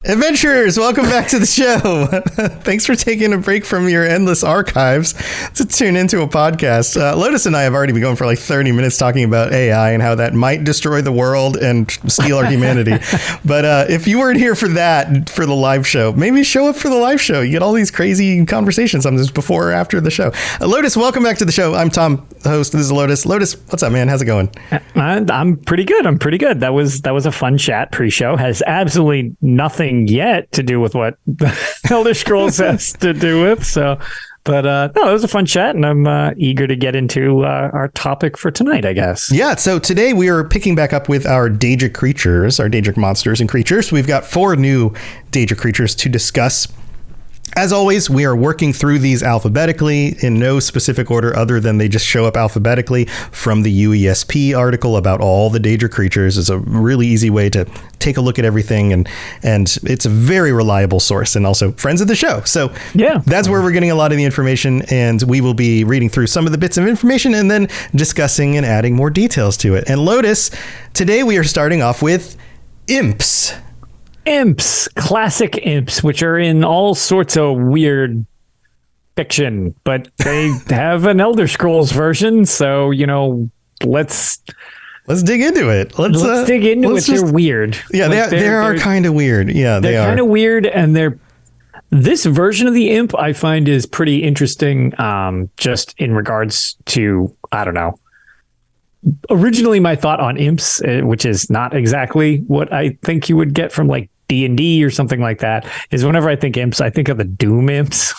Adventurers, welcome back to the show. Thanks for taking a break from your endless archives to tune into a podcast. Lotus and I have already been going for like 30 minutes talking about AI and how that might destroy the world and steal our humanity. But if you weren't here for that, for the live show, maybe show up for the live show. You get all these crazy conversations sometimes before or after the show. Lotus, welcome back to the show. I'm Tom, the host. This is Lotus. Lotus, what's up, man? How's it going? I'm pretty good. That was a fun chat pre-show. Has absolutely nothing yet to do with what Elder Scrolls has to do with. So, but no, it was a fun chat, and I'm eager to get into our topic for tonight, I guess. Yeah. So today we are picking back up with our Deadric creatures, our Deadric monsters and creatures. We've got 4 new Deadric creatures to discuss. As always, we are working through these alphabetically in no specific order other than they just show up alphabetically from the UESP article about all the Deadric creatures. Is a really easy way to take a look at everything, and it's a very reliable source, and also friends of the show. So yeah, that's where we're getting a lot of the information, and we will be reading through some of the bits of information and then discussing and adding more details to it. And Lotus, today we are starting off with Imps. Imps, classic imps, which are in all sorts of weird fiction, but they have an Elder Scrolls version. So, let's dig into it. Let's dig into it. They're weird. Yeah, they are kind of weird. Yeah, they're kind of weird, and this version of the imp I find is pretty interesting. Just in regards to, I don't know. Originally, my thought on imps, which is not exactly what I think you would get from like D&D or something like that, is whenever I think imps, I think of the Doom imps.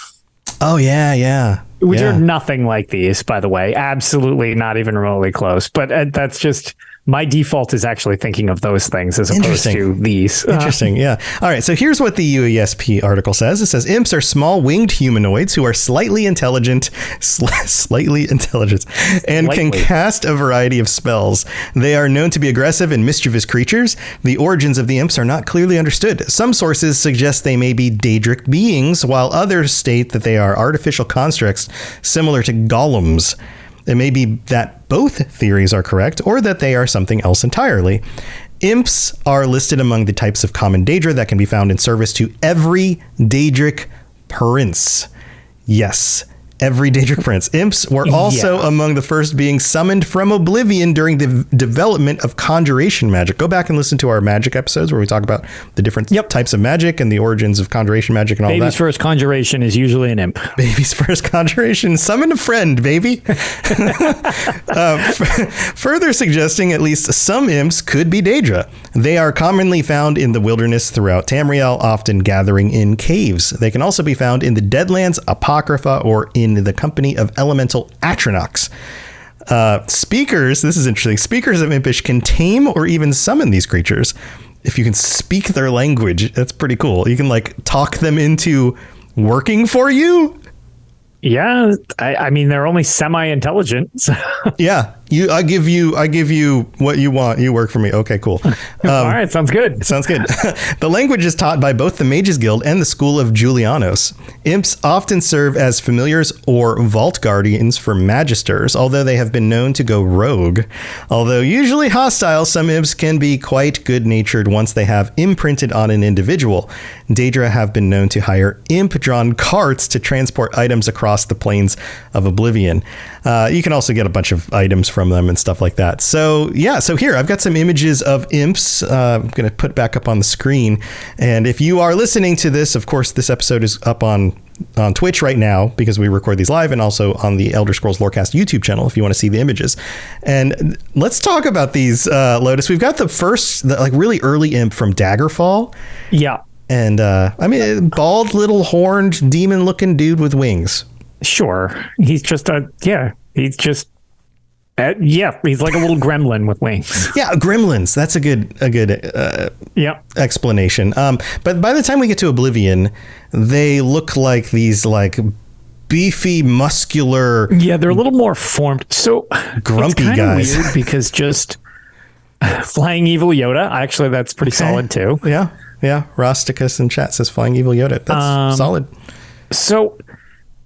Oh, yeah. Which are nothing like these, by the way. Absolutely not even remotely close. But that's just... my default is actually thinking of those things as opposed to these. Interesting, yeah. All right, so here's what the UESP article says. It says, imps are small winged humanoids who are slightly intelligent, and can cast a variety of spells. They are known to be aggressive and mischievous creatures. The origins of the imps are not clearly understood. Some sources suggest they may be Daedric beings, while others state that they are artificial constructs similar to golems. It may be that both theories are correct, or that they are something else entirely. Imps are listed among the types of common Daedra that can be found in service to every Daedric prince. Yes, every Daedric prince. Imps were also among the first beings summoned from oblivion during the development of conjuration magic. Go back and listen to our magic episodes where we talk about the different types of magic and the origins of conjuration magic and all that. Baby's first conjuration is usually an imp. Baby's first conjuration. Summon a friend, baby. Further suggesting at least some imps could be Daedra. They are commonly found in the wilderness throughout Tamriel, often gathering in caves. They can also be found in the Deadlands, Apocrypha, or in the company of elemental Atronachs. Speakers, this is interesting, speakers of Impish can tame or even summon these creatures. If you can speak their language, that's pretty cool. You can like talk them into working for you. Yeah, I mean, they're only semi-intelligent. So. Yeah, I give you what you want. You work for me. Okay, cool. All right, sounds good. Sounds good. The language is taught by both the Mages Guild and the School of Julianos. Imps often serve as familiars or vault guardians for magisters, although they have been known to go rogue. Although usually hostile, some imps can be quite good-natured once they have imprinted on an individual. Daedra have been known to hire imp-drawn carts to transport items across the plains of Oblivion. You can also get a bunch of items from them and stuff like that. So yeah, so here I've got some images of imps. I'm going to put back up on the screen. And if you are listening to this, of course, this episode is up on Twitch right now because we record these live, and also on the Elder Scrolls Lorecast YouTube channel if you want to see the images. And let's talk about these, Lotus. We've got the really early imp from Daggerfall. Yeah. And I mean, bald little horned demon looking dude with wings. Sure. He's just he's like a little gremlin with wings. Yeah, gremlins. That's a good explanation. But by the time we get to Oblivion, they look like these like beefy, muscular. Yeah, they're a little more formed. So grumpy it's guys. Weird because just Flying Evil Yoda. Actually, that's pretty solid too. Yeah. Rusticus in chat says Flying Evil Yoda. That's solid. So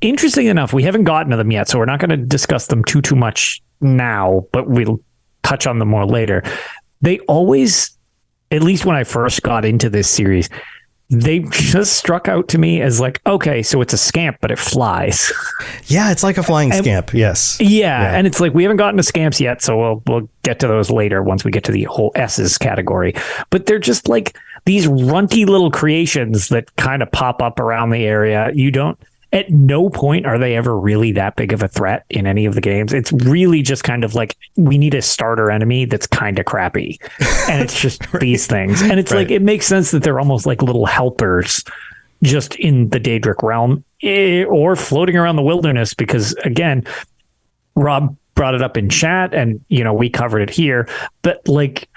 interesting enough, we haven't gotten to them yet, so we're not going to discuss them too much now, but we'll touch on them more later. They always, at least when I first got into this series, they just struck out to me as like, okay, so it's a scamp, but it flies. Yeah, it's like a flying scamp. Yes. Yeah, and it's like we haven't gotten to scamps yet, so we'll get to those later once we get to the whole S's category. But they're just like these runty little creations that kind of pop up around the area. At no point are they ever really that big of a threat in any of the games. It's really just kind of like we need a starter enemy that's kind of crappy. And it's just right. these things. And it's like it makes sense that they're almost like little helpers just in the Deadric realm or floating around the wilderness because, again, Rob brought it up in chat and, we covered it here. But like,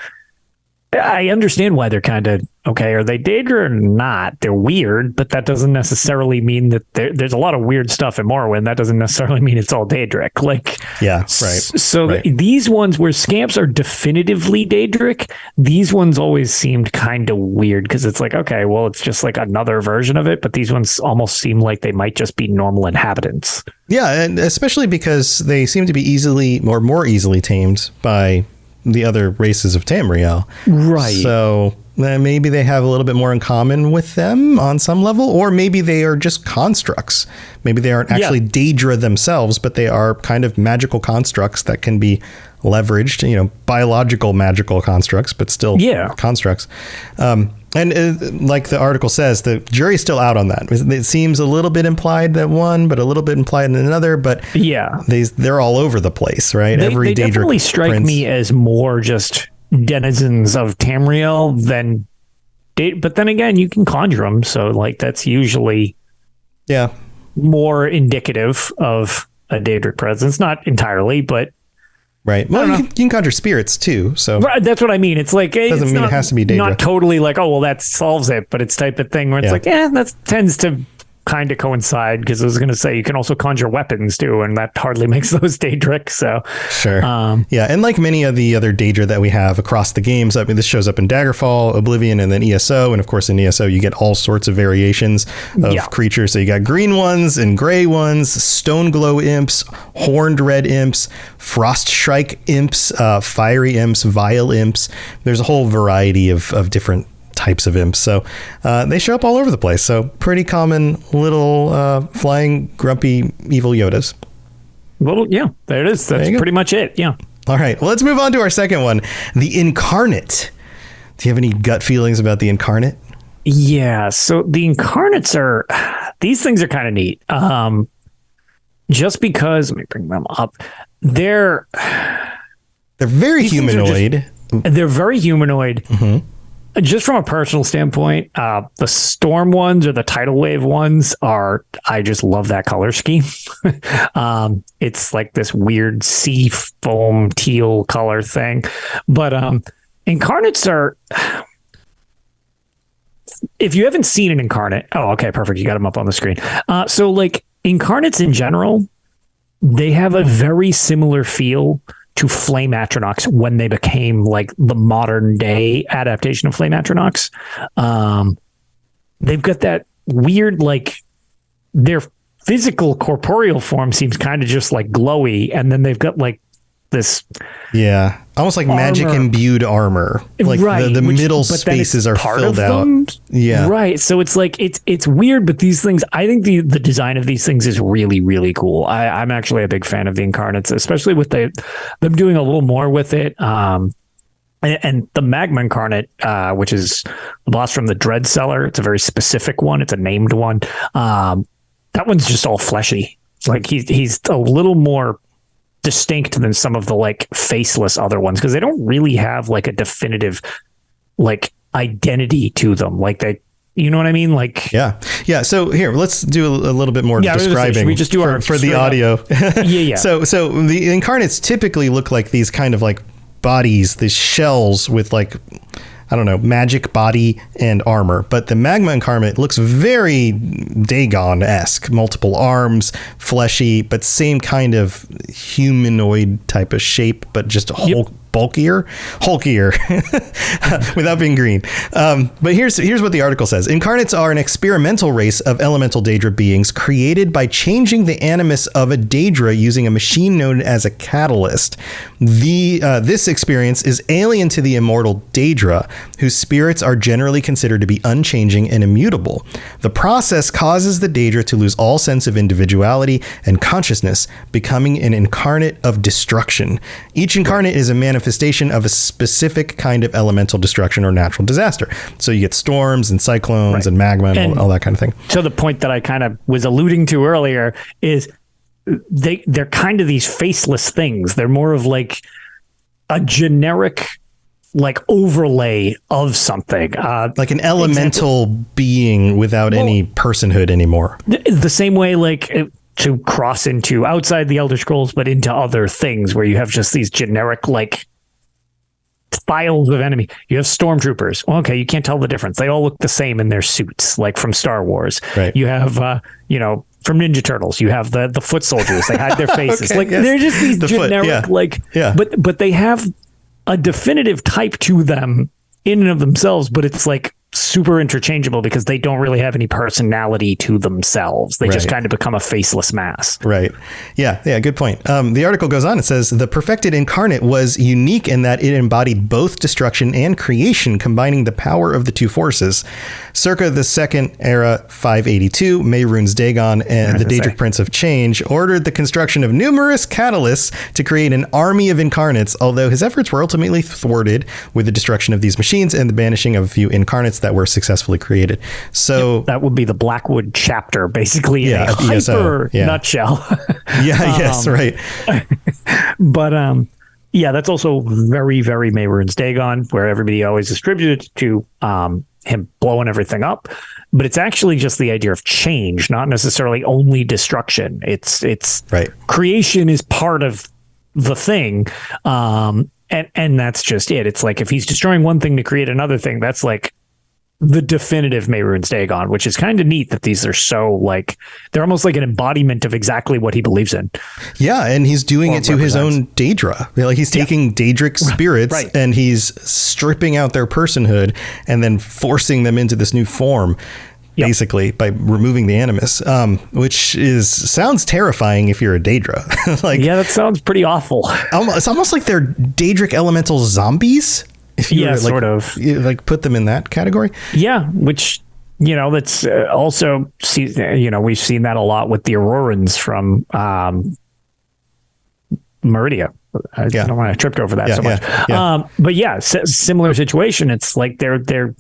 I understand why they're kind of okay. Are they Daedra or not? They're weird, but that doesn't necessarily mean that there's a lot of weird stuff in Morrowind. That doesn't necessarily mean it's all Daedric. Like, yeah, right. So these ones where scamps are definitively Daedric, these ones always seemed kind of weird because it's like, okay, well, it's just like another version of it, but these ones almost seem like they might just be normal inhabitants. Yeah, and especially because they seem to be easily or more easily tamed by the other races of Tamriel. Right. So maybe they have a little bit more in common with them on some level, or maybe they are just constructs. Maybe they aren't actually Daedra themselves, but they are kind of magical constructs that can be leveraged, biological magical constructs, but still constructs. And like the article says, the jury's still out on that. It seems a little bit implied that one, but a little bit implied in another. But they're all over the place, right? They definitely strike me as more just denizens of Tamriel than. But then again, you can conjure them, so like that's usually more indicative of a Daedric presence. Not entirely, but. Right. Well, you can conjure spirits too. So that's what I mean. It's like doesn't mean it has to be Daedra. Not totally like, oh well, that solves it, but it's type of thing where it's like, that tends to kind of coincide because I was going to say you can also conjure weapons too, and that hardly makes those Daedric. So sure, and like many of the other Daedra that we have across the games, I mean, this shows up in Daggerfall, Oblivion, and then ESO, and of course in ESO you get all sorts of variations of creatures. So you got green ones and gray ones, stone glow imps, horned red imps, frost shrike imps, fiery imps, vile imps. There's a whole variety of different types of imps. So they show up all over the place. So pretty common little flying grumpy evil Yodas. Well, there it is. That's pretty much it. Yeah. All right. Well, let's move on to our second one, the Incarnate. Do you have any gut feelings about the Incarnate? Yeah. So the Incarnates these things are kind of neat. Just because, let me bring them up. They're very humanoid. They're very humanoid. Mm-hmm. Just from a personal standpoint, the storm ones or the tidal wave ones I just love that color scheme. It's like this weird sea foam teal color thing. But Incarnates are, if you haven't seen an Incarnate, okay, perfect. You got them up on the screen. So like Incarnates in general, they have a very similar feel to Flame Atronachs when they became like the modern day adaptation of Flame Atronachs. They've got that weird, like their physical corporeal form seems kind of just like glowy. And then they've got like this. Yeah. Almost like magic imbued armor. Like the middle spaces are filled out. Yeah. Right. So it's like, it's weird, but these things, I think the design of these things is really, really cool. I'm actually a big fan of the Incarnates, especially with them doing a little more with it. And the Magma Incarnate, which is the boss from the Dread Cellar. It's a very specific one. It's a named one. That one's just all fleshy. It's like he's a little more distinct than some of the like faceless other ones because they don't really have like a definitive like identity to them. Like they, you know what I mean? Like yeah. So here, let's do a little bit more describing. We just do for the audio. Yeah. So the Incarnates typically look like these kind of like bodies, these shells with like, I don't know, magic body and armor. But the Magma Incarnate looks very Dagon-esque. Multiple arms, fleshy, but same kind of humanoid type of shape, but just a whole bulkier, hulkier, without being green. But here's what the article says. Incarnates are an experimental race of elemental Daedra beings created by changing the animus of a Daedra using a machine known as a catalyst. This experience is alien to the immortal Daedra, whose spirits are generally considered to be unchanging and immutable. The process causes the Daedra to lose all sense of individuality and consciousness, becoming an incarnate of destruction. Each incarnate is a manifestation of a specific kind of elemental destruction or natural disaster. So you get storms and cyclones and magma and all that kind of thing. So the point that I kind of was alluding to earlier is they're kind of these faceless things. They're more of like a generic like overlay of something, like an elemental being without any personhood anymore. The same way, like to cross into outside the Elder Scrolls, but into other things where you have just these generic like styles of enemy. You have stormtroopers. Well, okay, you can't tell the difference. They all look the same in their suits, like from Star Wars. Right. You have, from Ninja Turtles, you have the foot soldiers. They hide their faces. Okay, they're just these generic, but they have a definitive type to them in and of themselves, but it's like super interchangeable because they don't really have any personality to themselves. They just kind of become a faceless mass. Right. Yeah. Good point. The article goes on. It says the perfected incarnate was unique in that it embodied both destruction and creation, combining the power of the two forces. Circa the Second Era 582, Mehrunes Dagon and the Daedric Prince of Change ordered the construction of numerous catalysts to create an army of incarnates, although his efforts were ultimately thwarted with the destruction of these machines and the banishing of a few incarnates that were successfully created. So that would be the Blackwood chapter, basically, in a hyper nutshell. Yes, right. But that's also very, very Mehrunes Dagon, where everybody always distributed to him blowing everything up. But it's actually just the idea of change, not necessarily only destruction. It's right. Creation is part of the thing. And that's just it. It's like if he's destroying one thing to create another thing, that's like the definitive Mehrunes Dagon, which is kind of neat that these are so like they're almost like an embodiment of exactly what he believes in. Yeah, and he's doing it to his own Daedra. Like he's taking Daedric spirits and he's stripping out their personhood and then forcing them into this new form. Basically, by removing the animus, which sounds terrifying if you're a Daedra. That sounds pretty awful. It's almost like they're Daedric elemental zombies. If you sort of like put them in that category. Yeah, which that's also we've seen that a lot with the Aurorans from Meridia. I don't want to trip over that so much. But similar situation. It's like their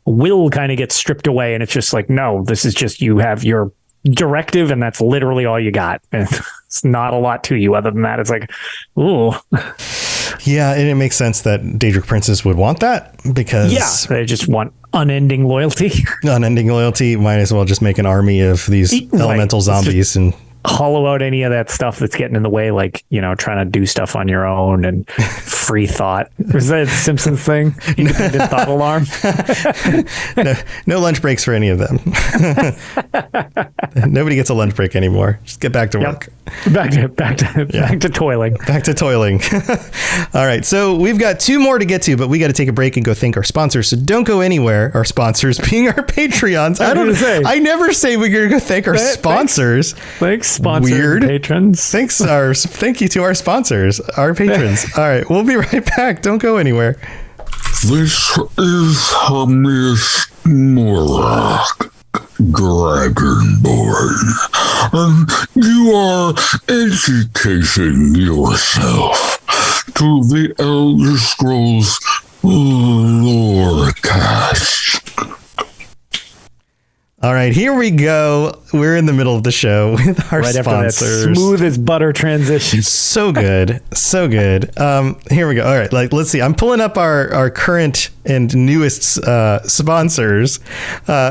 will kind of gets stripped away, and it's just like, no, this is just you have your directive, and that's literally all you got. And it's not a lot to you other than that. It's like, ooh. Yeah, and it makes sense that Daedric princes would want that because they just want unending loyalty. Unending loyalty. Might as well just make an army of these elemental zombies and hollow out any of that stuff that's getting in the way, like, trying to do stuff on your own and free thought. Was that a Simpsons thing? Independent thought alarm? No lunch breaks for any of them. Nobody gets a lunch break anymore. Just get back to work. Back to toiling. Back to toiling. All right. So we've got two more to get to, but we got to take a break and go thank our sponsors. So don't go anywhere. Our sponsors being our Patreons. I never say we're going to go thank our sponsors. Thanks, sponsors. Weird. Patrons. Thank you to our sponsors, our patrons. All right. We'll be right back. Don't go anywhere. This is Hamish Morak, Dragonborn, and you are educating yourself to the Elder Scrolls Lorecast. All right, here we go. We're in the middle of the show with our sponsors. After that smooth as butter transition. So good. So good. Here we go. All right, let's see. I'm pulling up our current and newest sponsors,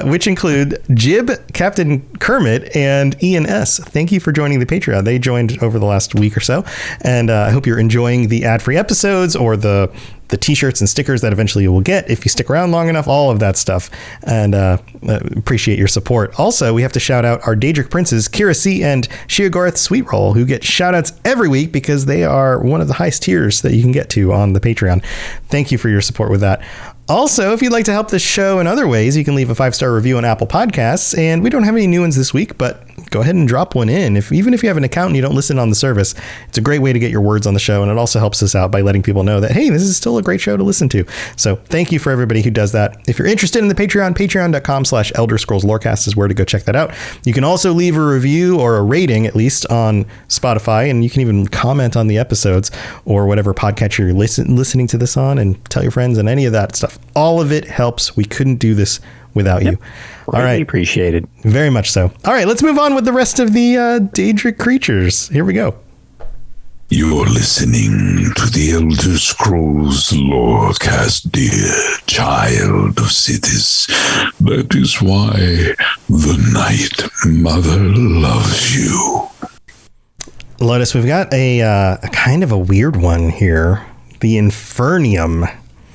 which include Jib, Captain Kermit, and Ian S. Thank you for joining the Patreon. They joined over the last week or so, and I hope you're enjoying the ad-free episodes or the the t-shirts and stickers that eventually you will get if you stick around long enough, all of that stuff. And appreciate your support. Also, we have to shout out our Deadric princes, Kira C and Shiogorth Sweetroll, who get shout outs every week because they are one of the highest tiers that you can get to on the Patreon. Thank you for your support with that. Also, if you'd like to help this show in other ways, you can leave a 5-star review on Apple Podcasts. And we don't have any new ones this week, but go ahead and drop one in. Even if you have an account and you don't listen on the service, it's a great way to get your words on the show. And it also helps us out by letting people know that, hey, this is still a great show to listen to. So thank you for everybody who does that. If you're interested in the Patreon, patreon.com/Elder Scrolls Lorecast is where to go check that out. You can also leave a review or a rating, at least on Spotify. And you can even comment on the episodes or whatever podcatcher you're listening to this on, and tell your friends and any of that stuff. All of it helps. We couldn't do this without you. All right. Appreciated. Very much so. All right, let's move on with the rest of the Deadric creatures. Here we go. You're listening to the Elder Scrolls Lorecast, dear child of cities. That is why the Night Mother loves you. Lotus, we've got a kind of a weird one here. The Infernium.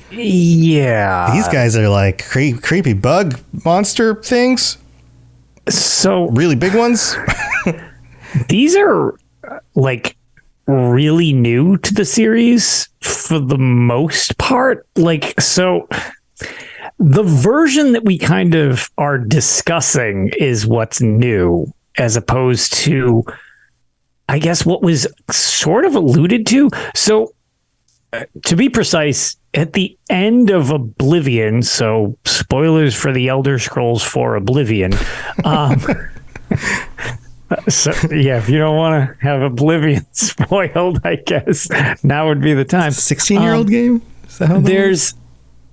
Yeah. These guys are like creepy bug monster things. So really big ones. These are like really new to the series for the most part. Like, so the version that we kind of are discussing is what's new, as opposed to, I guess, what was sort of alluded to. So to be precise, at the end of Oblivion, so spoilers for the Elder Scrolls for Oblivion. So yeah, if you don't want to have Oblivion spoiled, I guess now would be the time. 16-year-old game? Is that how there's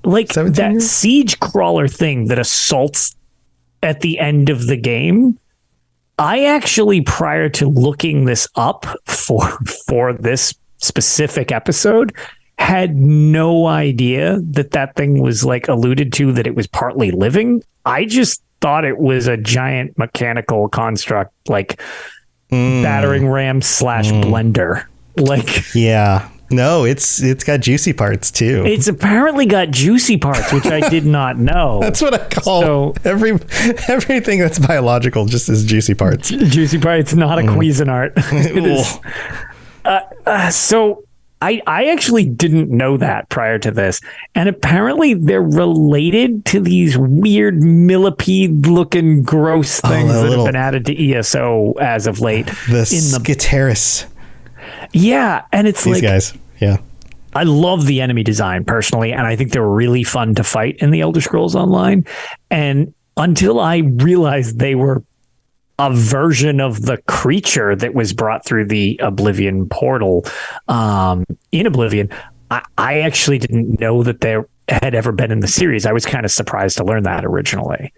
like that 17-year-old? siege crawler thing that assaults at the end of the game. I actually, prior to looking this up for this specific episode, had no idea that thing was like alluded to, that it was partly living. I just thought it was a giant mechanical construct, like battering ram / blender. Like, yeah. No, it's got juicy parts too. It's apparently got juicy parts, which I did not know. That's what I call everything that's biological, just as juicy parts. Juicy parts, not a Cuisinart. It is. So I actually didn't know that prior to this. And apparently they're related to these weird millipede-looking gross things that have been added to ESO as of late. The Skitaris. Yeah, and it's these guys. Yeah. I love the enemy design personally, and I think they're really fun to fight in the Elder Scrolls Online. And until I realized they were a version of the creature that was brought through the Oblivion portal in Oblivion, I actually didn't know that there had ever been in the series. I was kind of surprised to learn that originally.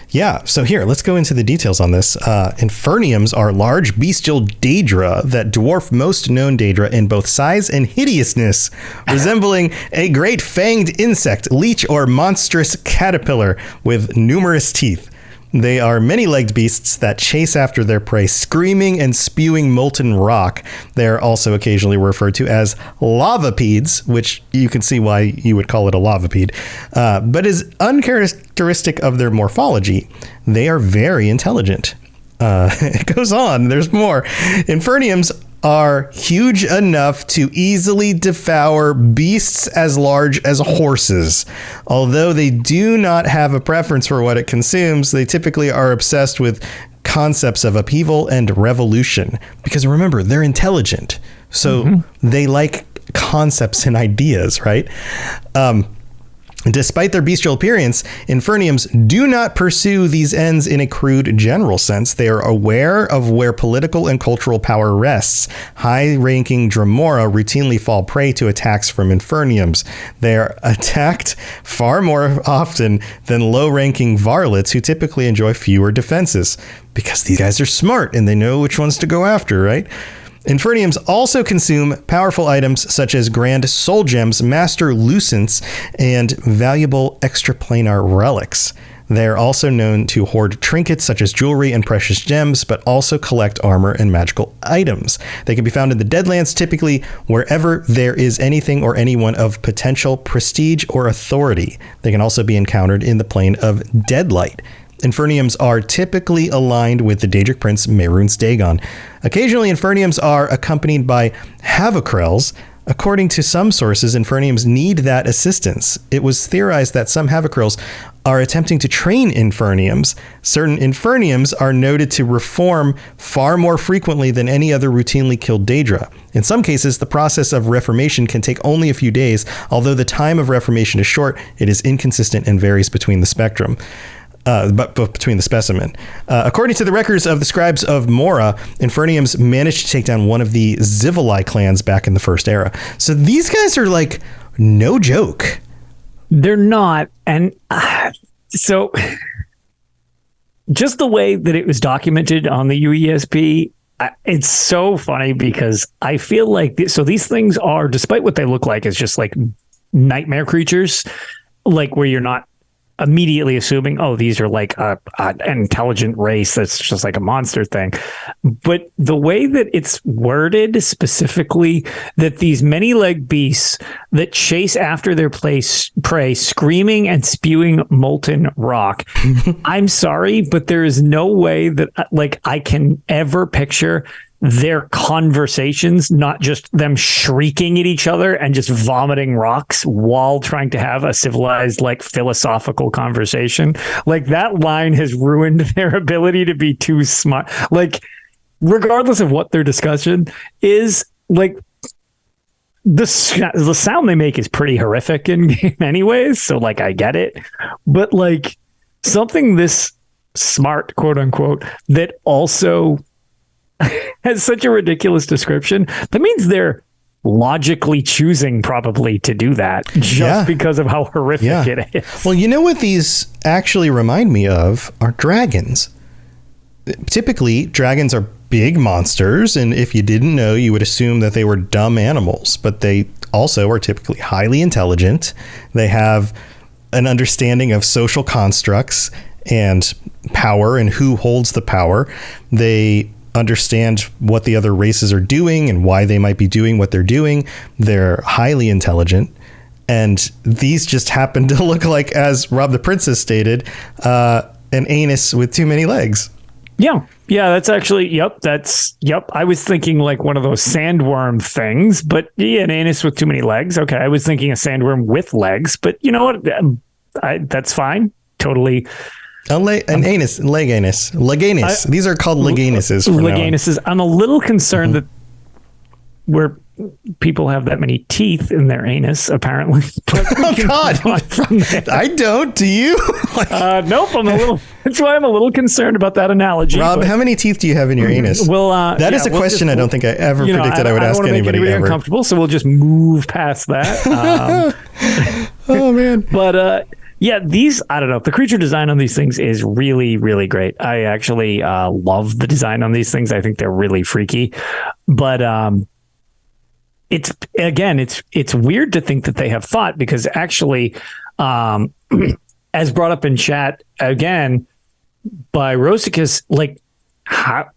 Yeah, so here, let's go into the details on this. Inferniums are large bestial Daedra that dwarf most known Daedra in both size and hideousness, resembling a great fanged insect, leech, or monstrous caterpillar with numerous teeth. They are many-legged beasts that chase after their prey, screaming and spewing molten rock. They are also occasionally referred to as lavapeds, which you can see why you would call it a lavapede, but is uncharacteristic of their morphology. They are very intelligent. It goes on. There's more. Inferniums are huge enough to easily devour beasts as large as horses. Although they do not have a preference for what it consumes, they typically are obsessed with concepts of upheaval and revolution. Because remember, they're intelligent. So they like concepts and ideas, right? Despite their bestial appearance, Inferniums do not pursue these ends in a crude general sense. They are aware of where political and cultural power rests. High-ranking Dremora routinely fall prey to attacks from Inferniums. They are attacked far more often than low-ranking varlets, who typically enjoy fewer defenses. Because these guys are smart and they know which ones to go after, right? Inferniums also consume powerful items such as grand soul gems, master lucents, and valuable extraplanar relics. They're also known to hoard trinkets such as jewelry and precious gems, but also collect armor and magical items. They can be found in the Deadlands, typically wherever there is anything or anyone of potential prestige or authority. They can also be encountered in the plane of Deadlight. Inferniums are typically aligned with the Daedric prince Mehrunes Dagon. Occasionally, Inferniums are accompanied by Havocrels. According to some sources, Inferniums need that assistance. It was theorized that some Havocrels are attempting to train Inferniums. Certain Inferniums are noted to reform far more frequently than any other routinely killed Daedra. In some cases, the process of reformation can take only a few days. Although the time of reformation is short, it is inconsistent and varies between the spectrum. But between the specimen. According to the records of the scribes of Mora, Inferniums managed to take down one of the Zivali clans back in the First Era. So these guys are like no joke. They're not. And so just the way that it was documented on the UESP, it's so funny because I feel like these things are, despite what they look like, as just like nightmare creatures, like where you're not immediately assuming, oh, these are like an intelligent race that's just like a monster thing. But the way that it's worded specifically, that these many-legged beasts that chase after their prey, screaming and spewing molten rock. I'm sorry, but there is no way that like I can ever picture their conversations, not just them shrieking at each other and just vomiting rocks while trying to have a civilized, like, philosophical conversation. Like, that line has ruined their ability to be too smart. Like, regardless of what their discussion is, like, the sound they make is pretty horrific in game anyways, so, like, I get it. But, like, something this smart, quote unquote, that also has such a ridiculous description, that means they're logically choosing probably to do that just because of how horrific it is. Well, you know what these actually remind me of are dragons. Typically, dragons are big monsters, and if you didn't know, you would assume that they were dumb animals, but they also are typically highly intelligent. They have an understanding of social constructs and power and who holds the power. They understand what the other races are doing and why they might be doing what they're doing. They're highly intelligent. And these just happen to look like, as Rob the Princess stated, an anus with too many legs. Yeah. Yeah, that's actually, yep. I was thinking like one of those sandworm things, but yeah, an anus with too many legs. Okay. I was thinking a sandworm with legs, but you know what? That's fine. Totally. An anus, leg anus. Leganus. These are called leganuses. Leganuses. I'm a little concerned that where people have that many teeth in their anus, apparently. Oh, God. I don't. Do you? Nope. That's why I'm a little concerned about that analogy. Rob, how many teeth do you have in your anus? Well, that is a question I don't think I ever predicted I would ask anybody ever. Uncomfortable, so we'll just move past that. Oh, man. But, yeah, I don't know. The creature design on these things is really, really great. I actually love the design on these things. I think they're really freaky. But it's weird to think that they have thought, because actually, as brought up in chat again by Rosicus, like how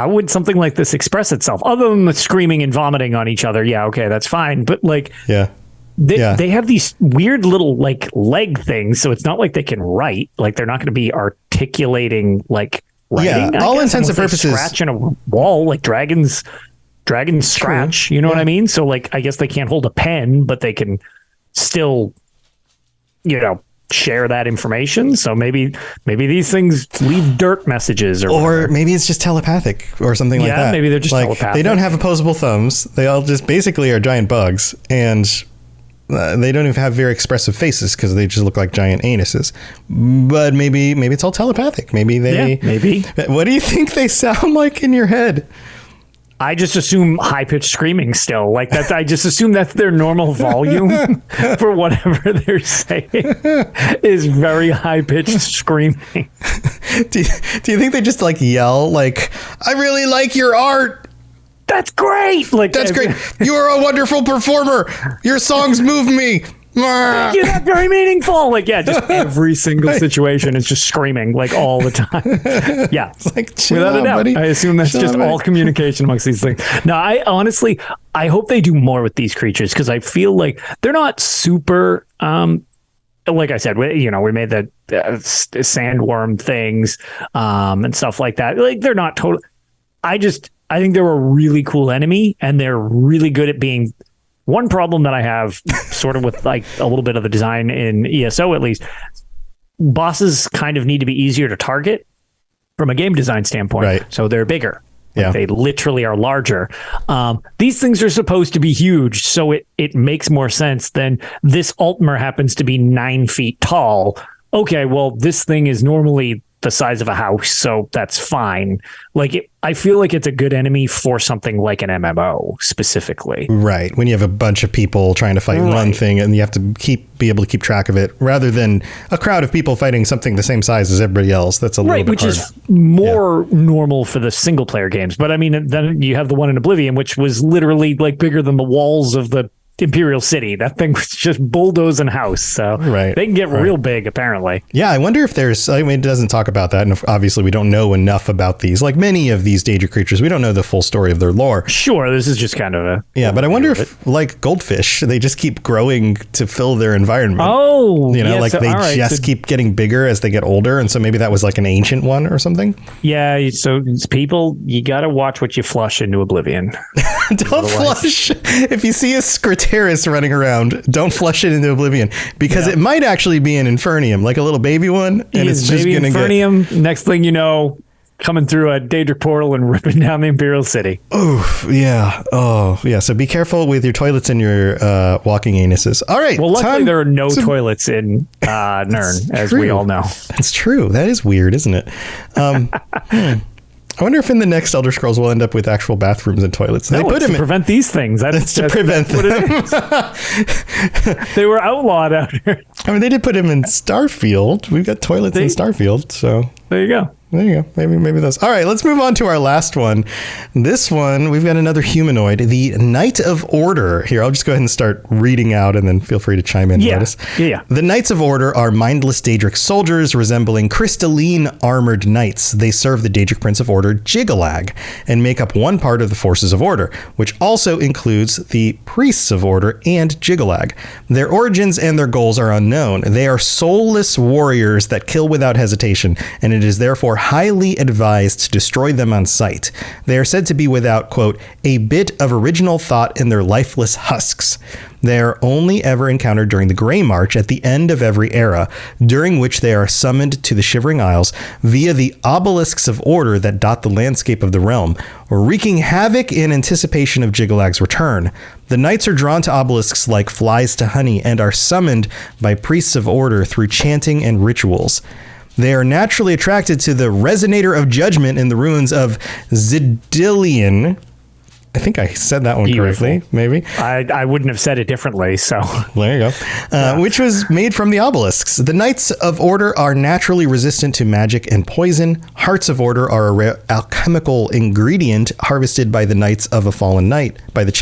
would something like this express itself other than the screaming and vomiting on each other? Yeah, okay, that's fine. But like, They have these weird little like leg things, so it's not like they can write. Like, they're not going to be articulating like writing. Yeah, all intents and purposes. Scratch in a wall like dragons scratch. You know what I mean? So like, I guess they can't hold a pen, but they can still, share that information. So maybe these things leave dirt messages, or maybe it's just telepathic or something like that. Yeah, maybe they're just telepathic. They don't have opposable thumbs. They all just basically are giant bugs, and they don't even have very expressive faces because they just look like giant anuses. But maybe it's all telepathic. Maybe. What do you think they sound like in your head? I just assume high-pitched screaming still. Like, that's, I just assume that's their normal volume for whatever they're saying is very high-pitched screaming. Do you think they just like yell like, "I really like your art. That's great. Like, that's great. You are a wonderful performer. Your songs move me." "Marr." You're not very meaningful. Like, yeah, just every single situation is just screaming like all the time. Yeah. It's like, chill Without a out, doubt. buddy. I assume that's Chill just out, all buddy. communication amongst these things. No, I honestly, I hope they do more with these creatures because I feel like they're not super, like I said, we made the sandworm things and stuff like that. Like, they're not total. I think they're a really cool enemy, and they're really good at being. One problem that I have sort of with like a little bit of the design in ESO, at least, bosses kind of need to be easier to target from a game design standpoint. Right. So they're bigger. Yeah. They literally are larger. These things are supposed to be huge, so it makes more sense than this Altmer happens to be 9 feet tall. Okay, well, this thing is normally the size of a house, so that's fine. Like, I feel like it's a good enemy for something like an MMO specifically. Right. When you have a bunch of people trying to fight one thing and you have to be able to keep track of it rather than a crowd of people fighting something the same size as everybody else. That's a little bit which hard. is more normal for the single player games. But I mean, then you have the one in Oblivion, which was literally like bigger than the walls of the Imperial City. That thing was just bulldozing house. So they can get real big, apparently. Yeah, I wonder if there's, I mean, it doesn't talk about that. And obviously we don't know enough about these. Like many of these Daedric creatures, we don't know the full story of their lore. Sure, this is just kind of a... Yeah, but I wonder if, like goldfish, they just keep growing to fill their environment. Oh, you know, like they keep getting bigger as they get older. And so maybe that was like an ancient one or something. Yeah, so people, you got to watch what you flush into Oblivion. Don't flush. If you see a Scriteris running around, don't flush it into Oblivion because it might actually be an Infernium, like a little baby one. And it's just going to get... Infernium, next thing you know, coming through a Daedric portal and ripping down the Imperial City. Oof, yeah. Oh, yeah. So be careful with your toilets and your walking anuses. All right. Well, luckily there are no toilets in Nirn, as we all know. That's true. That is weird, isn't it? I wonder if in the next Elder Scrolls we'll end up with actual bathrooms and toilets. No, it's to prevent these things. That's to prevent them. They were outlawed out here. I mean, they did put him in Starfield. We've got toilets in Starfield, so there you go. There you go. Maybe those. All right, let's move on to our last one. This one, we've got another humanoid, the Knight of Order. Here, I'll just go ahead and start reading out and then feel free to chime in. Yeah. The Knights of Order are mindless Daedric soldiers resembling crystalline armored knights. They serve the Daedric Prince of Order, Jiggalag, and make up one part of the Forces of Order, which also includes the Priests of Order and Jiggalag. Their origins and their goals are unknown. They are soulless warriors that kill without hesitation, and it is therefore highly advised to destroy them on sight. They are said to be without, quote, a bit of original thought in their lifeless husks. They are only ever encountered during the Grey March at the end of every era, during which they are summoned to the Shivering Isles via the obelisks of order that dot the landscape of the realm, wreaking havoc in anticipation of Jiggalag's return. The knights are drawn to obelisks like flies to honey and are summoned by priests of order through chanting and rituals. They are naturally attracted to the Resonator of Judgment in the ruins of Zidillion. I think I said that one correctly, maybe. I wouldn't have said it differently, so. There you go. Which was made from the obelisks. The Knights of Order are naturally resistant to magic and poison. Hearts of Order are a rare alchemical ingredient harvested by the Knights of a Fallen Knight, from the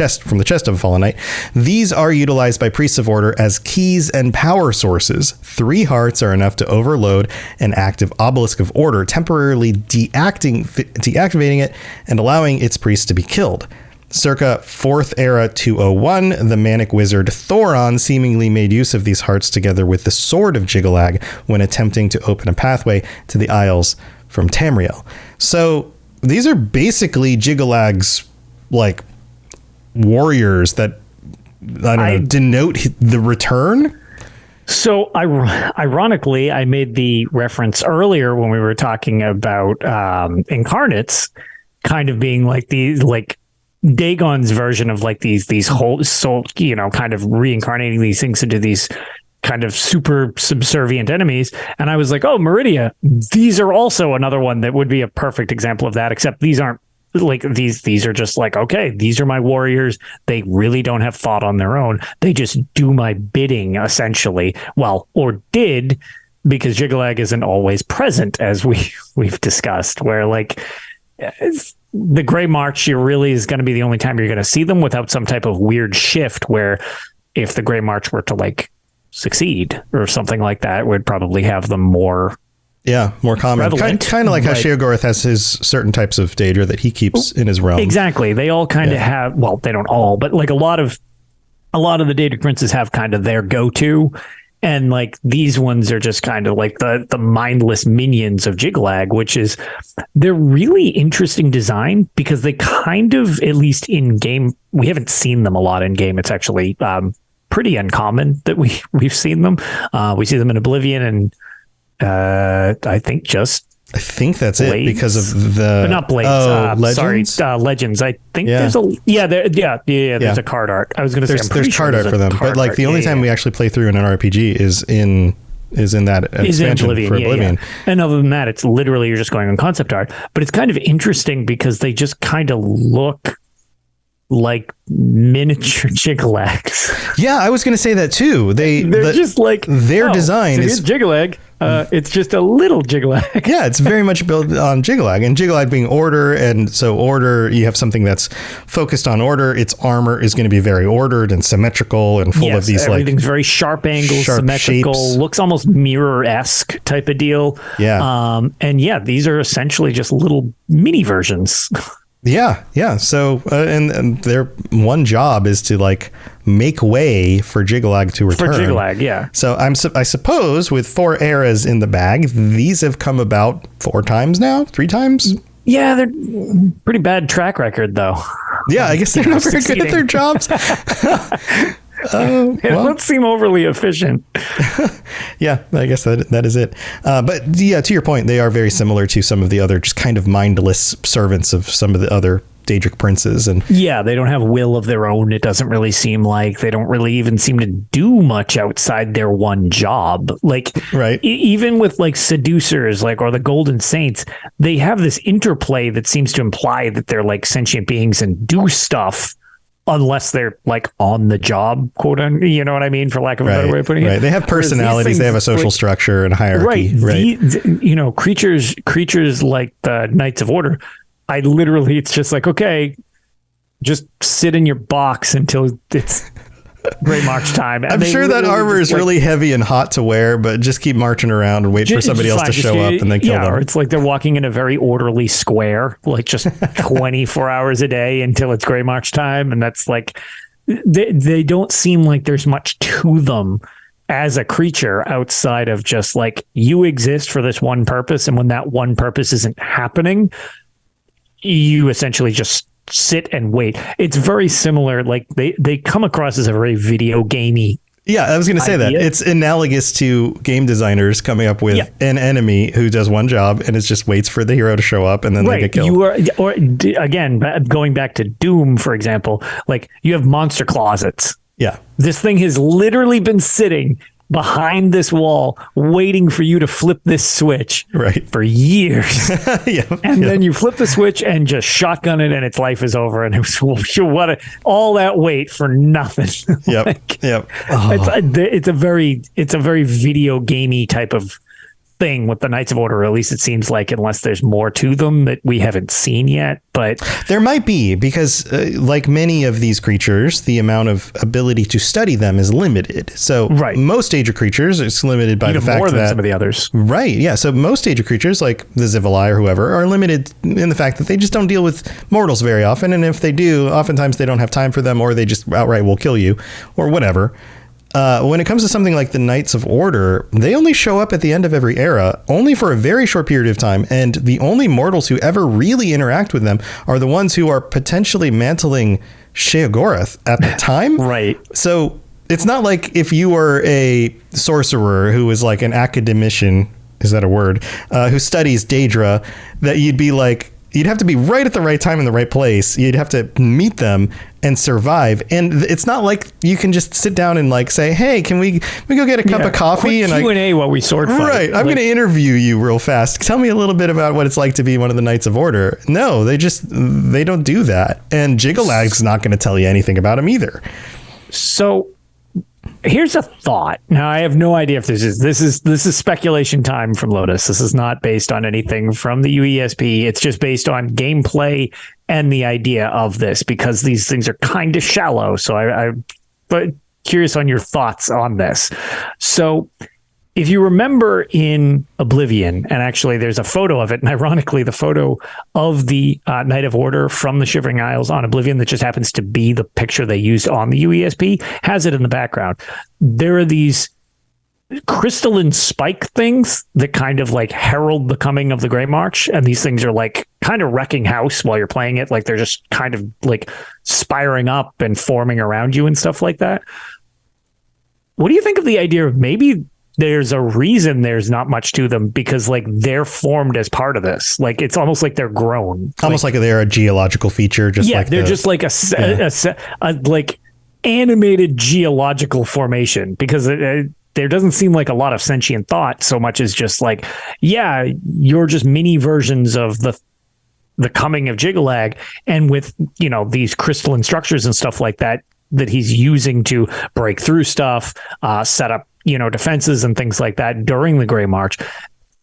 chest of a Fallen Knight. These are utilized by Priests of Order as keys and power sources. 3 hearts are enough to overload an active Obelisk of Order, temporarily deactivating it and allowing its priests to be killed. Circa 4th Era 201, the manic wizard Thoron seemingly made use of these hearts together with the Sword of Jiggalag when attempting to open a pathway to the Isles from Tamriel. So these are basically Jiggalag's, like, warriors that, denote the return? So ironically, I made the reference earlier when we were talking about Incarnates kind of being like Dagon's version of like these whole soul, kind of reincarnating these things into these kind of super subservient enemies. And I was like, oh, Meridia, these are also another one that would be a perfect example of that, except these aren't like these are just like, okay, these are my warriors. They really don't have thought on their own. They just do my bidding, essentially. Well, or did, because Jiggalag isn't always present, as we've discussed, where like the Grey March really is going to be the only time you're going to see them without some type of weird shift where if the Grey March were to like succeed or something like that would probably have them more. Yeah, more common. Kind of like how Sheogorath has his certain types of Daedra that he keeps in his realm. Exactly. They all kind of have, well, they don't all, but like a lot of the Daedric princes have kind of their go-to. And like these ones are just kind of like the mindless minions of Jiglag, which is, they're really interesting design because they kind of, at least in game, we haven't seen them a lot in game. It's actually pretty uncommon that we've seen them. We see them in Oblivion and I think that's Blades? It because of the, but not Blades. Legends? Sorry, Legends. I think there's a card art. I was going to say there's card art for them, but like the only time we actually play through in an RPG is in that expansion for Oblivion. And other than that, it's literally you're just going on concept art. But it's kind of interesting because they just kind of look like miniature Jigalags. Yeah, I was going to say that too. They're just like their design is Jigalag. It's just a little Jigalag. Yeah, it's very much built on Jigalag, and Jigalag being order, and so order, you have something that's focused on order. Its armor is going to be very ordered and symmetrical and full of these everything's very sharp angles, symmetrical, shapes. Looks almost mirror-esque type of deal. Yeah. And these are essentially just little mini versions. Yeah. So, and their one job is to like make way for Jigalag to return. For Jigalag, yeah. So I suppose with 4 eras in the bag, these have come about 4 times now, 3 times. Yeah, they're pretty bad track record though. Yeah, I guess they're not very good at their jobs. It don't seem overly efficient. Yeah, I guess that is it. But yeah, to your point, they are very similar to some of the other just kind of mindless servants of some of the other Daedric princes. And yeah, they don't have will of their own. It doesn't really seem like they don't really even seem to do much outside their one job. Like, right. Even with like seducers, like, or the Golden Saints, they have this interplay that seems to imply that they're like sentient beings and do stuff. Unless they're like on the job, quote unquote, you know what I mean, for lack of a better way of putting it. Right. They have personalities. They have a social structure and hierarchy. Right. Creatures like the Knights of Order. It's just like, okay, just sit in your box until it's Great March time. And I'm sure that armor is really heavy and hot to wear, but just keep marching around and wait for somebody else to show up and then kill them. Or it's like they're walking in a very orderly square, like just 24 hours a day until it's Great March time. And that's like, they don't seem like there's much to them as a creature outside of just like, you exist for this one purpose. And when that one purpose isn't happening, you essentially just sit and wait. It's very similar. Like they come across as a very video gamey. Yeah, I was going to say that it's analogous to game designers coming up with an enemy who does one job and it just waits for the hero to show up and then they get killed. Again, going back to Doom, for example, like you have monster closets. Yeah, this thing has literally been sitting behind this wall waiting for you to flip this switch for years. Then you flip the switch and just shotgun it and its life is over. And it was all that wait for nothing. It's a very video gamey type of thing with the Knights of Order, or at least it seems like, unless there's more to them that we haven't seen yet. But there might be, because like many of these creatures, the amount of ability to study them is limited. So most Daedric creatures, it's limited by the fact more than that some of the others. Right. Yeah. So most Daedric creatures, like the Zivalai or whoever, are limited in the fact that they just don't deal with mortals very often. And if they do, oftentimes they don't have time for them, or they just outright will kill you or whatever. When it comes to something like the Knights of Order, they only show up at the end of every era, only for a very short period of time, and the only mortals who ever really interact with them are the ones who are potentially mantling Sheogorath at the time. Right. So it's not like if you were a sorcerer who is like an academician, is that a word, who studies Daedra, that you'd be like, you'd have to be right at the right time in the right place. You'd have to meet them and survive. And it's not like you can just sit down and like say, hey, can we go get a cup of coffee? And Q&A while we sword fight. Right. I'm going to interview you real fast. Tell me a little bit about what it's like to be one of the Knights of Order. No, they don't do that. And Jigalag's not going to tell you anything about him either. So here's a thought. Now, I have no idea if this is speculation time from Lotus. This is not based on anything from the UESP. It's just based on gameplay and the idea of this, because these things are kind of shallow. So but curious on your thoughts on this. So if you remember in Oblivion, and actually there's a photo of it, and ironically the photo of the Knight of Order from the Shivering Isles on Oblivion that just happens to be the picture they used on the UESP has it in the background. There are these crystalline spike things that kind of like herald the coming of the Great March, and these things are like kind of wrecking house while you're playing it. Like they're just kind of like spiring up and forming around you and stuff like that. What do you think of the idea of maybe there's a reason there's not much to them, because like they're formed as part of this? Like it's almost like they're grown, almost like they're a geological feature. Just like they're just like a like animated geological formation, because there doesn't seem like a lot of sentient thought so much as just like, yeah, you're just mini versions of the coming of Jiggalag, and with, you know, these crystalline structures and stuff like that he's using to break through stuff, set up, you know, defenses and things like that during the Grey March.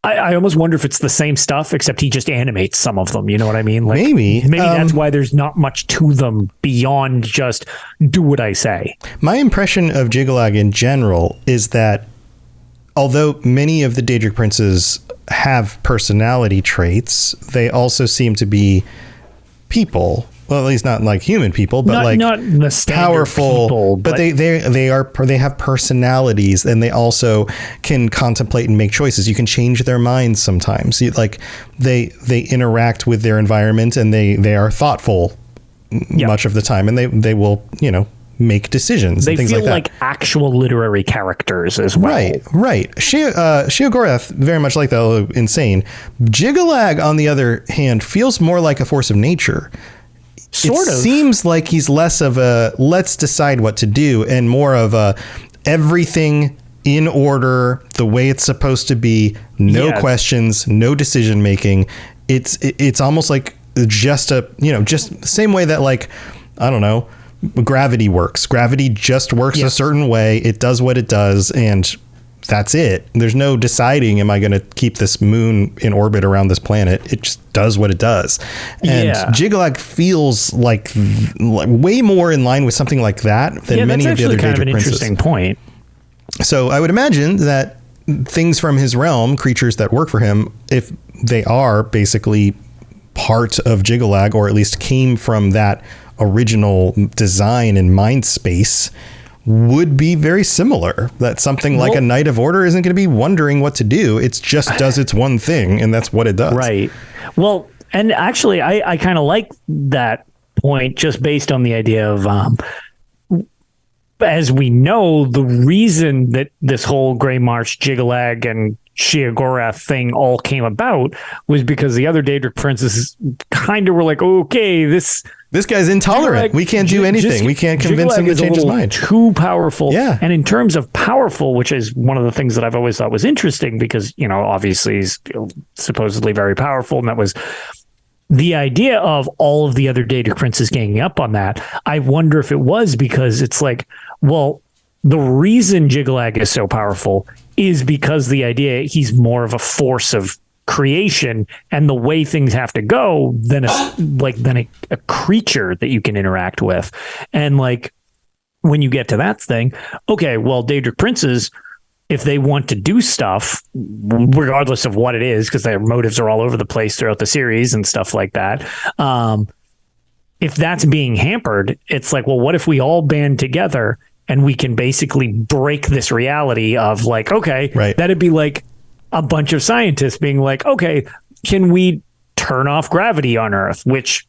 I almost wonder if it's the same stuff, except he just animates some of them. You know what I mean? Like maybe that's why there's not much to them beyond just do what I say. My impression of Jiggalag in general is that although many of the Daedric princes have personality traits, they also seem to be people. Well, at least not like human people, but not the powerful people, but they have personalities, and they also can contemplate and make choices. You can change their minds sometimes. They interact with their environment, and they are thoughtful much of the time, and they will, you know, make decisions. They and things feel like that. Actual literary characters as well. Right. Sheogorath, very much like the Insane. Jiggalag, on the other hand, feels more like a force of nature. Sort of. Seems like he's less of a let's decide what to do and more of a everything in order, the way it's supposed to be, no questions, no decision making. It's almost like just the same way that, like, I don't know, gravity works. Gravity just works a certain way. It does what it does, and that's it. There's no deciding, am I going to keep this moon in orbit around this planet? It just does what it does. And Jiggalag feels like way more in line with something like that than many of the other Daedric princes. Kind of an interesting point. So I would imagine that things from his realm, creatures that work for him, if they are basically part of Jiggalag, or at least came from that original design and mind space, would be very similar. That something like a Knight of Order isn't going to be wondering what to do. It just does its one thing, and that's what it does. Right. Well, and actually, I kind of like that point, just based on the idea of, as we know, the reason that this whole Grey March, Jiggalag, and Sheogorath thing all came about was because the other Daedric princes kind of were like, okay, this guy's intolerant. We can't do anything. We can't convince him to change his mind. Too powerful. Yeah. And in terms of powerful, which is one of the things that I've always thought was interesting, because, you know, obviously he's supposedly very powerful, and that was the idea of all of the other Daedric princes ganging up on that. I wonder if it was because it's like, well, the reason Jiggalag is so powerful is because the idea he's more of a force of creation, and the way things have to go than a creature that you can interact with. And like, when you get to that thing, okay, well, Daedric princes, if they want to do stuff, regardless of what it is, because their motives are all over the place throughout the series and stuff like that, if that's being hampered, it's like, well, what if we all band together and we can basically break this reality of like, okay, that'd be like a bunch of scientists being like, okay, can we turn off gravity on Earth? Which,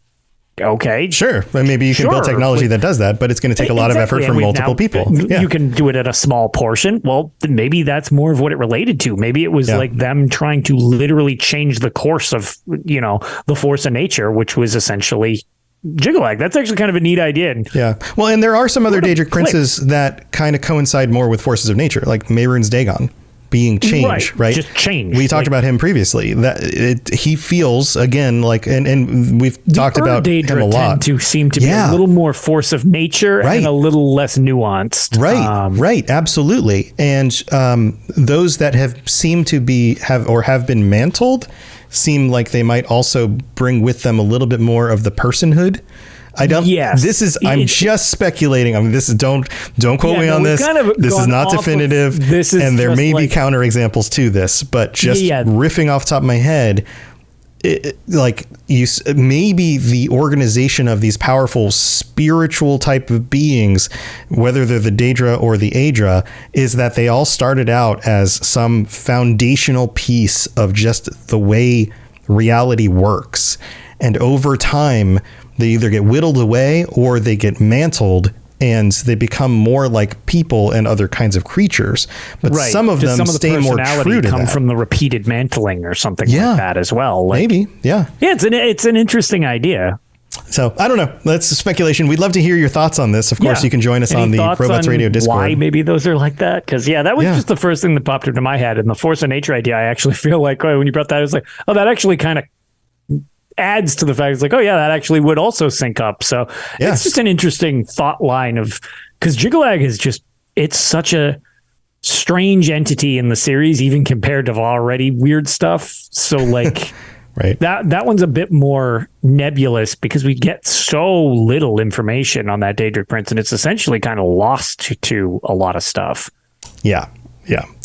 okay, sure, and maybe you can build technology that does that, but it's going to take a lot of effort from multiple people. You can do it at a small portion. Well, maybe that's more of what it related to. Maybe it was like them trying to literally change the course of, you know, the force of nature, which was essentially Jiggalag. That's actually kind of a neat idea. Yeah. Well, and there are some other Daedric princes that kind of coincide more with forces of nature, like Mehrunes Dagon being changed, right? Just change. We talked about him previously. That he feels again like, and we've talked about Daedric him a lot. Tend to seem to be a little more force of nature and a little less nuanced. Right. Absolutely. And those that have seemed to have been mantled seem like they might also bring with them a little bit more of the personhood. I don't. Yes. This is. I'm just speculating. I mean, this is. Don't quote me on this. Kind of this is not definitive. This is, and there may be like, counterexamples to this, but just riffing off the top of my head, maybe the organization of these powerful spiritual type of beings, whether they're the Daedra or the Aedra, is that they all started out as some foundational piece of just the way reality works, and over time they either get whittled away or they get mantled, and they become more like people and other kinds of creatures. But some of them stay more true to that. From the repeated mantling or something like that as well. Like, maybe, yeah. It's an interesting idea. So I don't know. That's speculation. We'd love to hear your thoughts on this. Of course, you can join us on the Robots Radio Discord. Why maybe those are like that? Because that was just the first thing that popped into my head. And the force of nature idea, I actually feel like when you brought that, I was like, oh, that actually kind of adds to the fact it's like, oh yeah, that actually would also sync up. So it's just an interesting thought line of, because Jiggalag is just, it's such a strange entity in the series, even compared to already weird stuff. So like that one's a bit more nebulous because we get so little information on that Deadric Prince, and it's essentially kind of lost to a lot of stuff. Yeah,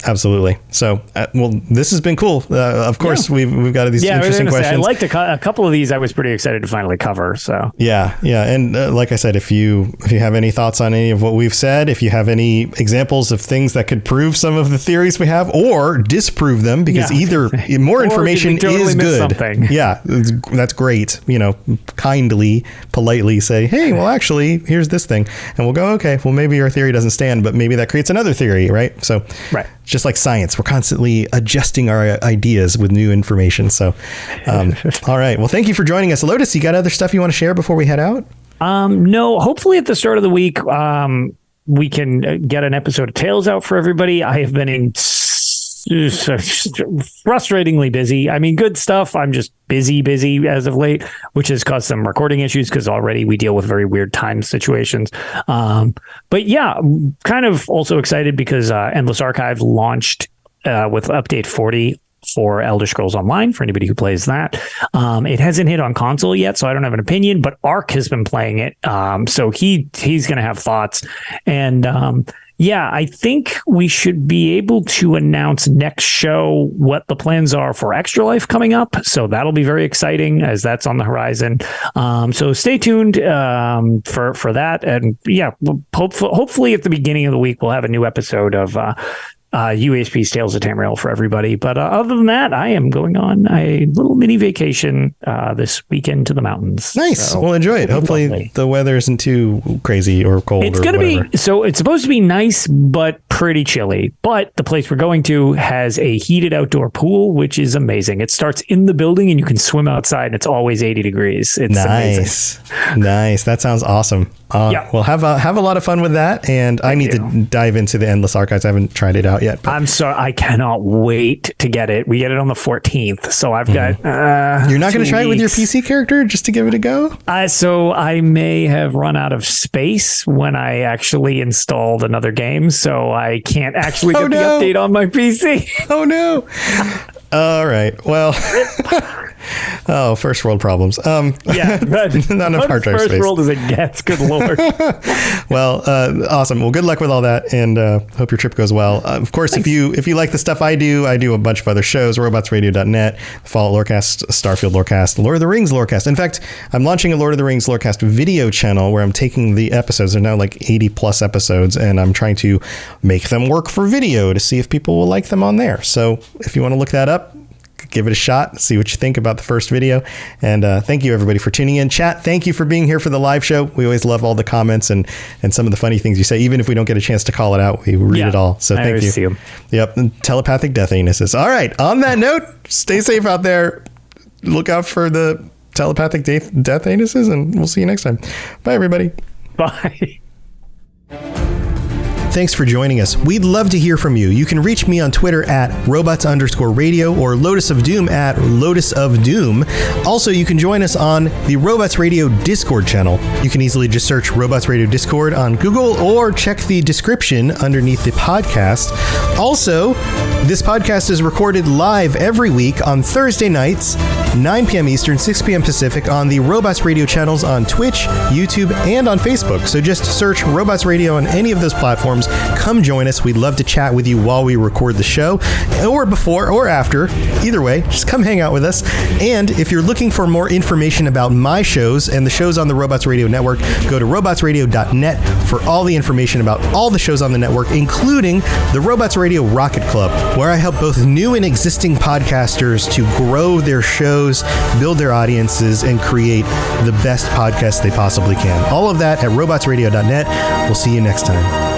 absolutely. So, this has been cool. Of course, we've got these interesting questions. I liked a couple of these. I was pretty excited to finally cover. So yeah, and like I said, if you have any thoughts on any of what we've said, if you have any examples of things that could prove some of the theories we have or disprove them, because either more information is good. Yeah, that's great. Kindly, politely say, hey, well, actually, here's this thing, and we'll go, okay, well, maybe your theory doesn't stand, but maybe that creates another theory, right? So. Right. Just like science, we're constantly adjusting our ideas with new information. So, all right. Well, thank you for joining us. Lotus, you got other stuff you want to share before we head out? No, hopefully at the start of the week, we can get an episode of Tales out for everybody. I have been frustratingly busy. I mean, good stuff. I'm just busy as of late, which has caused some recording issues because already we deal with very weird time situations. But yeah, kind of also excited because Endless Archive launched with update 40 for Elder Scrolls Online for anybody who plays that. It hasn't hit on console yet, so I don't have an opinion, but Ark has been playing it. So he's going to have thoughts. And I think we should be able to announce next show what the plans are for Extra Life coming up. So that'll be very exciting as that's on the horizon. So stay tuned for that. And hopefully at the beginning of the week, we'll have a new episode of UHP's Tales of Tamriel for everybody. But other than that, I am going on a little mini vacation this weekend to the mountains. Nice. So we'll enjoy it. Hopefully the weather isn't too crazy or cold. It's going to be, so it's supposed to be nice, but pretty chilly. But the place we're going to has a heated outdoor pool, which is amazing. It starts in the building and you can swim outside and it's always 80 degrees. It's amazing. Nice. That sounds awesome. Well, have a lot of fun with that. And I need to dive into the Endless Archives. I haven't tried it out yet. But. I'm sorry. I cannot wait to get it. We get it on the 14th. So I've got... You're not going to try it with your PC character just to give it a go? So I may have run out of space when I actually installed another game. So I can't actually get the update on my PC. Oh, no. All right. Well... first world problems. Not enough hard drive space. First world as it gets. Good Lord. Well, awesome. Well, good luck with all that, and hope your trip goes well. Of course, thanks. If you like the stuff I do a bunch of other shows: robotsradio.net, Fallout Lorecast, Starfield Lorecast, Lord of the Rings Lorecast. In fact, I'm launching a Lord of the Rings Lorecast video channel where I'm taking the episodes. They're now like 80 plus episodes, and I'm trying to make them work for video to see if people will like them on there. So if you want to look that up, give it a shot, see what you think about the first video. And thank you everybody for tuning in. Chat, thank you for being here for the live show. We always love all the comments and some of the funny things you say. Even if we don't get a chance to call it out, we read it all. So thank you. See them. Yep. Telepathic death anuses. All right. On that note, stay safe out there. Look out for the telepathic death anuses, and we'll see you next time. Bye, everybody. Bye. Thanks for joining us. We'd love to hear from you. You can reach me on Twitter at robots_radio or Lotus of Doom at Lotus of Doom. Also, you can join us on the Robots Radio Discord channel. You can easily just search Robots Radio Discord on Google or check the description underneath the podcast. Also, this podcast is recorded live every week on Thursday nights 9 p.m. Eastern, 6 p.m. Pacific on the Robots Radio channels on Twitch, YouTube, and on Facebook. So just search Robots Radio on any of those platforms. Come join us. We'd love to chat with you while we record the show, or before or after. Either way, just come hang out with us. And if you're looking for more information about my shows and the shows on the Robots Radio Network, go to robotsradio.net for all the information about all the shows on the network, including the Robots Radio Rocket Club, where I help both new and existing podcasters to grow their shows, build their audiences, and create the best podcast they possibly can. All of that at robotsradio.net. We'll see you next time.